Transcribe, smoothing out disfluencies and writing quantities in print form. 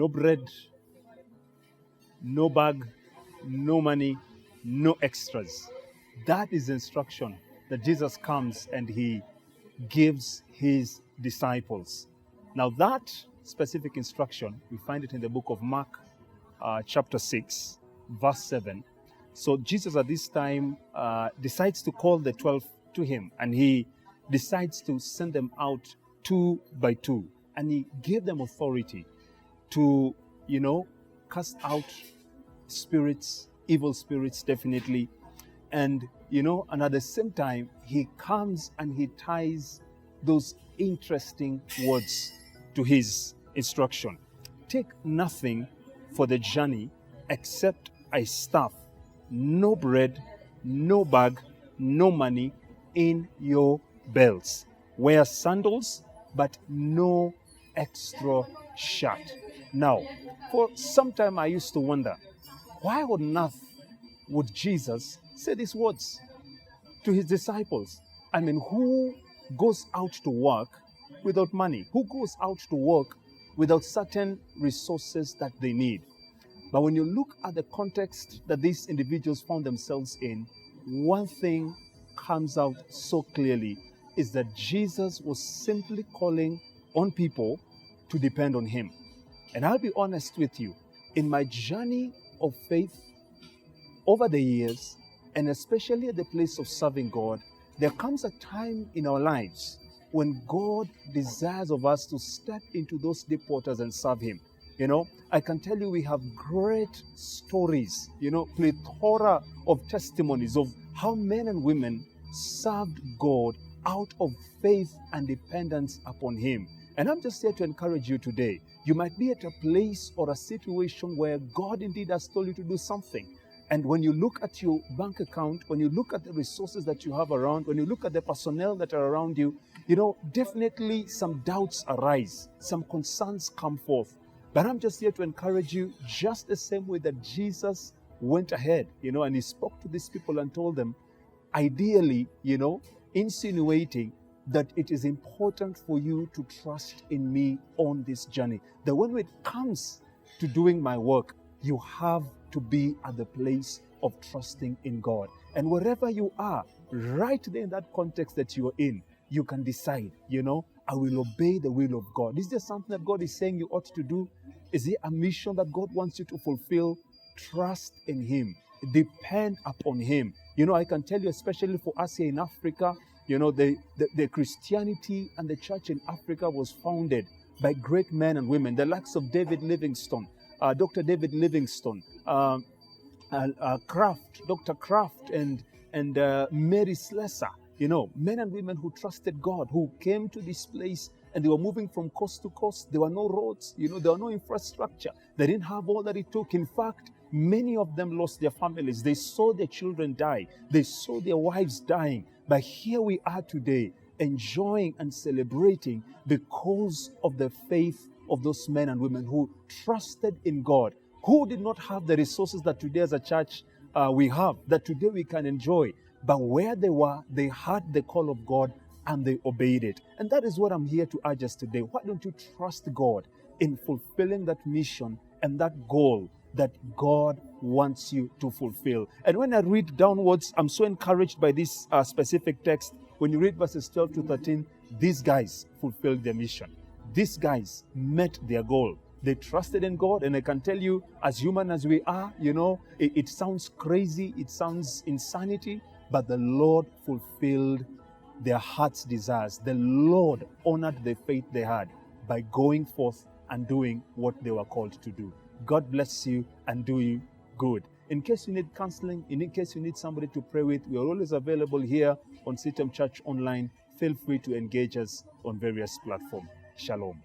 bread, no bag, no money, no extras. That is the instruction that Jesus comes and he gives his disciples. Now that specific instruction, we find it in the book of Mark, chapter 6, verse 7. So Jesus at this time decides to call the 12 to him, and he decides to send them out 2 by 2. And he gave them authority to, cast out spirits, evil spirits, definitely. And, and at the same time, he comes and he ties those interesting words to his instruction. Take nothing for the journey except a staff, no bread, no bag, no money in your belts. Wear sandals, but no extra shirt. Now, for some time I used to wonder, why on earth would Jesus say these words to his disciples? I mean, who goes out to work without money? Who goes out to work without certain resources that they need? But when you look at the context that these individuals found themselves in, one thing comes out so clearly is that Jesus was simply calling on people to depend on him. And I'll be honest with you, in my journey of faith over the years, and especially at the place of serving God, there comes a time in our lives when God desires of us to step into those deep waters and serve him. I can tell you we have great stories, plethora of testimonies of how men and women served God out of faith and dependence upon him. And I'm just here to encourage you today. You might be at a place or a situation where God indeed has told you to do something. And when you look at your bank account, when you look at the resources that you have around, when you look at the personnel that are around you, definitely some doubts arise, some concerns come forth. But I'm just here to encourage you, just the same way that Jesus went ahead, and he spoke to these people and told them, ideally, insinuating that it is important for you to trust in me on this journey. That when it comes to doing my work, you have to be at the place of trusting in God. And wherever you are, right there in that context that you are in, you can decide, I will obey the will of God. Is there something that God is saying you ought to do? Is there a mission that God wants you to fulfill? Trust in him. Depend upon him. I can tell you, especially for us here in Africa, the Christianity and the church in Africa was founded by great men and women, the likes of David Livingstone, Dr. David Livingstone, Kraft, Dr. Kraft, and Mary Slessor. Men and women who trusted God, who came to this place and they were moving from coast to coast. There were no roads, there were no infrastructure. They didn't have all that it took. In fact, many of them lost their families. They saw their children die. They saw their wives dying. But here we are today, enjoying and celebrating because of the faith of those men and women who trusted in God, who did not have the resources that today as a church we have, that today we can enjoy. But where they were, they heard the call of God and they obeyed it. And that is what I'm here to urge us today. Why don't you trust God in fulfilling that mission and that goal that God wants you to fulfill? And when I read downwards, I'm so encouraged by this specific text. When you read verses 12 to 13, these guys fulfilled their mission. These guys met their goal. They trusted in God, and I can tell you, as human as we are, it sounds crazy, it sounds insanity, but the Lord fulfilled their heart's desires. The Lord honored the faith they had by going forth and doing what they were called to do. God bless you and do you good. In case you need counseling, in case you need somebody to pray with, we are always available here on CITAM Church Online. Feel free to engage us on various platforms. Shalom.